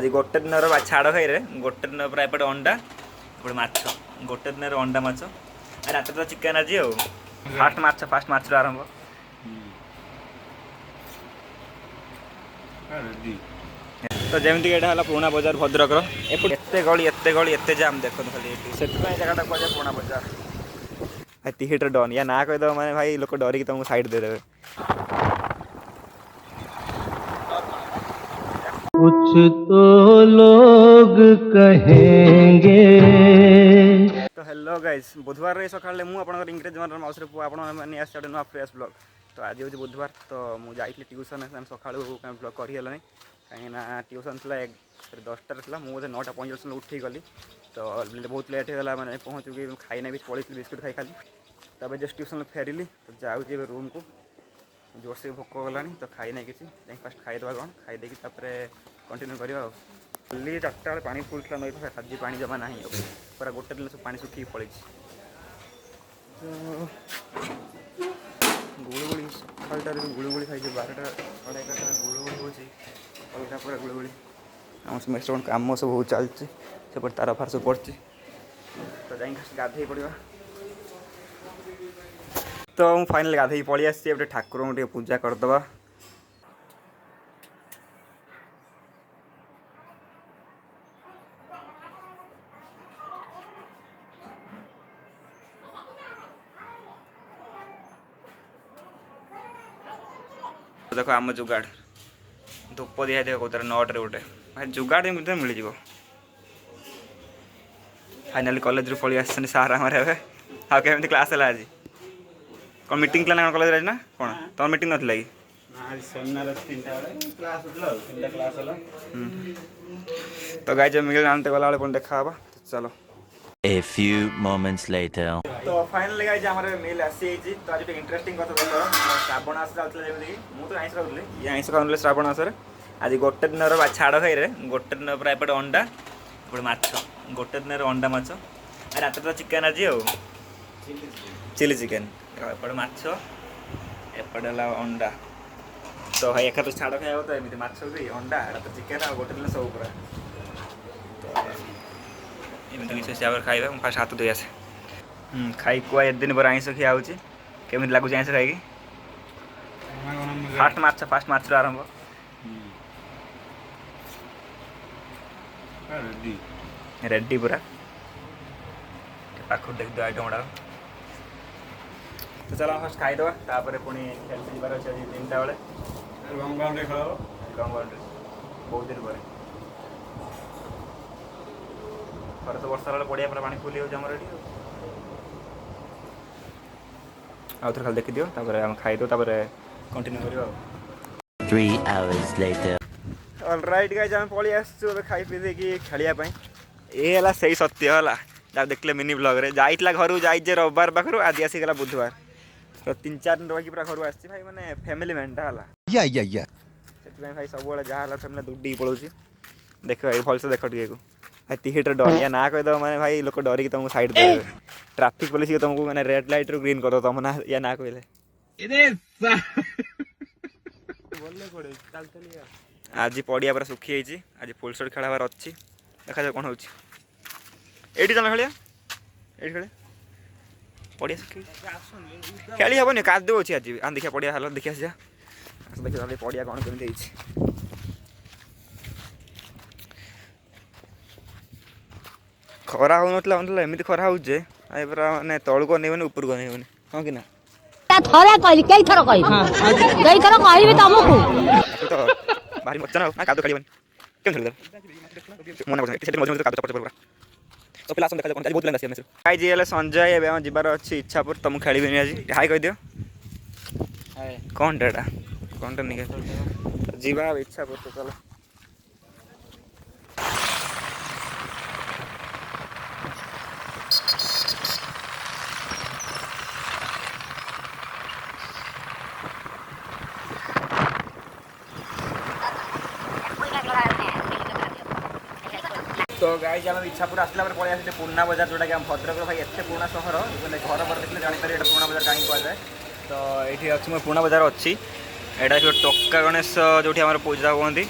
आज गोटे दिन छाड़ खाई गोटे दिन पूरा एपटे अंडा एपटे माछ गोटे दिन अंडा माछ रात तो चिकेन आज फास्ट माछ आरंभ तो जमीक यहाँ पुराणा बजार भद्रक एते गली एते जाम देख खाली से जगह कह पुराणा बजार थिएटर डन या ना कहीदेव मैंने भाई लोक डरिकी तुमको साइड देदेवे। कुछ तो लोग कहेंगे। तो हेलो गाइस बुधवार सकाल मुझे इंग्रेज मान माउस आप नुआ फ्रेश ब्लॉग तो आज हूँ बुधवार तो मुझे ट्यूशन सका ब्लॉग करना कहीं ट्यूशन थी 10टार मुझे 9:45 उठी गली तो बहुत लेट होगा मैंने पहुँचुकी खाई ना भी पड़ी बिस्कुट खाई खाली तब जस्ट ट्यूशन फेरिली तो जाऊँगी रूम को जोर से भोक गला तो खाई ना किसी फास्ट खाईदे कौन खाईदे कंटिन्यू करवा खाली 4टा बेले पानी फुल नई पाखे आज पा जमा ना पूरा गोटे दिन सब पा सुखी पड़ी गुड़गुड़ी सकाल गुड़गुड़ी खाई 12टा 11टा गुड़गुड़ी हो अलग पूरा गुड़गुड़ी आम सेमेस्टर कम सब बहुत चलती सेपटे तार फार सब पड़ी तो जाए गाधे पड़ा तो मुझे फाइनाल गाधे पलि आसी ठाकुर को पूजा करदे देखो आम जुगाड़ धूप दिया देव कौन 9टार गोटे भाई जुगाड़ मिल जाव फाइनाली कॉलेज रू पलि आस सार आम आम क्लास है आज कौन मीटिंग ना कॉलेज आज ना कौन तुम मीटिंग नथिला कि तो गाय जब मिल जानते गला पुणी देखा तो चलो A few moments later. तो फाइनली गाइस हमारे मेल आसी तो आज इंटरेस्टिंग कथा देख श्रावण आस चलता जमी मुझे आईस खाऊली ये आईस खाऊन श्रावण आसर आज गोटे दिन छाड़ खाई गोटे दिन पूरा एपटे अंडा एपटे माछ गोटे दिन अंडा माछ रात तो चिकेन आज चिली चिकेन एपटे माछ एपटे अंडा तो भाई एक छाड़ खाया तो एमती माछ भी अंडा रात चिकेन आ गोटे दिन सब पूरा एमती किसी हिसाब से खाଇବା फास्ट हाथ धोई आसे खाई कुआ 1 दिन पर आईस खिया केमी लगुच आईस खाई फास्ट माछ आरंभ रेडी पूरा पाख देख दो आइटम गुड़ा तो चलो फास्ट खाईदे तापर पुणी खेल जाबार अच्छे 3टा बेले बहुत दिन पर थोड़े तो वर्षा बेले पड़िया पूरा पानी फुल होमर ये आउ थे खाली देखी दियो आम खाईदे कंटिन्यू कर 3 hours later. ऑलराइट गाइस आम पलि आसु खाई पी देखी खेलिया ये है सही सत्य है जब देखले मिनी ब्लॉग रे जाइला घर जाइए रविवार पाखु आज आसीगला बुधवार तो 3-4 दिन रही पूरा घर आसी भाई मैंने फैमिली मैनटा है से भाई सब जहाँ फैमिली दुड्डी पड़ो देख भाई भलसे देख टे भाई थिएटर डन या ना कहीदेव मैंने भाई लोक डरिकी तुमको साइड देदेवे ट्राफिक पुलिस तुमको मैंने रेड लाइट रू ग्रीन कर तुम ना या ना कहले आज पड़िया पूरा सुखी जाइए आज फुल शॉट खेलाबार अच्छी देखा जाए कौन हो चल खेलिया ये खेल पड़िया सुखी खेली हेनी कादो अच्छी आज हाँ देखिए पड़िया हेल्ला देखिए जा देखिए पड़िया कौन कमी खरा हो ना एमती खरा हो पूरा मैंने तौल को नहीं ऊपर को नहीं हाँ कि ना थरे कहली कई थर कहबी तुमको तो भारी मजा ना कादो खेल क्यों खेल मन मजे कादो चपड़ पूरा तो पिला देखा जाए बहुत लाइन आसी हाई जी है संजय एवं जीवार अच्छी इच्छापुर तुम खेल आज हाई कह दियो कौन टा कौन टा नहीं जीवा इच्छापुर तो चलो तो गाइस आम इच्छापुर आसला पलि आस पुराणा बजार जोटा कि भद्रक भाई एत पुराणा सहर मैंने घर पर देखते जापर पुराणा बजार कहीं कहुए तो ये अच्छी मोर पुराणा बजार अच्छी यहाँ टोका गणेश जो पूजा कहती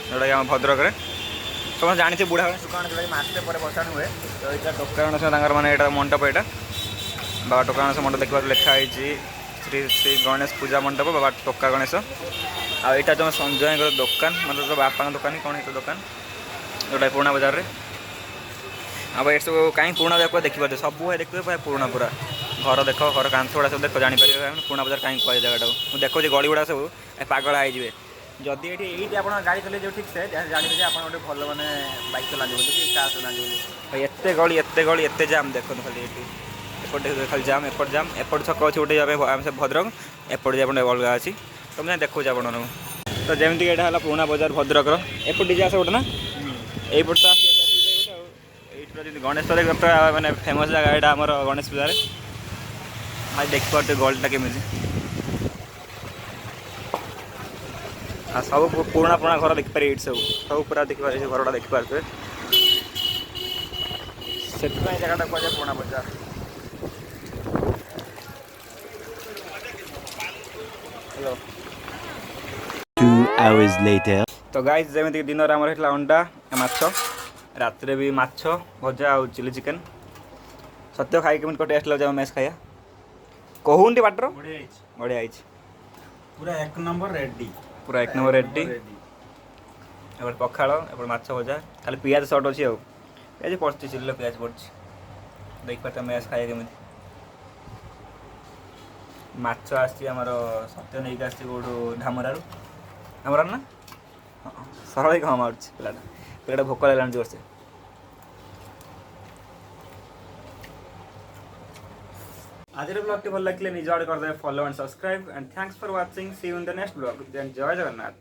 जोटा कि भद्रक तुम जानी बुढ़ा दुकान जो मासे पर बसाण हुए तो यहाँ टोका मैंने यहाँ मंडप यहाँ बाबा टोका गणेश मंडप देखा लिखाई श्री श्री गणेश पूजा मंडप बाबा टोका गणेश आईटा जो संजय दुकान मतलब तो बापा दुकान कौन है दुकान जोटा पुराना बजार में अब ये सब कहीं पुराना देखो देखिए सब है देखिए पुराना पूरा घर देख घर कांथ गुड़ा सब देख जापर पुराना बजार कहीं कह जगह मुझे देखो गली गुड़ा सब पागल आईजे जदि ये आप गाड़ी चले जो ठीक से जानते आप गोटे भल मैंने बाइक चला कि कार चला एत गली एत जाम देखो खाली ये एपटे खाली जाम एपट छक अच्छे गोटे आम से भद्रक एपटे आप अलग अच्छी तो मैं देखो आप तो जमीक यहाँ है पुराना बजार भद्रक एपटे आस गोटे ना यहीपट तो ये गणेश पूजा मैंने फेमस जगह यहाँ आम गणेश पूजा आज देखिए गलटा केमी सब पुराना पुराना घर देखिपारे ये सब सब पूरा देखिपारे घरटा देखिपारे से जगह कह पुराना बजार। Hello 2 hours later. तो गाइस जमी दिन आम अंडा माछ रात भी माछ भजा आ चिली चिकेन सत्य खाई केमी टेस्ट लगे मेस खाया कहून बाटर बढ़िया आई पूरा एक नंबर रेडी पूरा एक नंबर रेडी एपटे पखाड़ एपटे माछ भजा खाली पियाज सर्ट अच्छी आउ पियाज पड़ती चिल्ली पियाज पड़ी देख पारे मेस खाया केमी माछ आमर सत्य नहीं कौटू ढामरारू ढामरार ना हाँ सरल कम मार्च पिलाटा भोक लगे जोर से आज ब्लॉग भल लगे निज आड़े करदे follow and subscribe and thanks for watching C you in the next blog जय जगन्नाथ।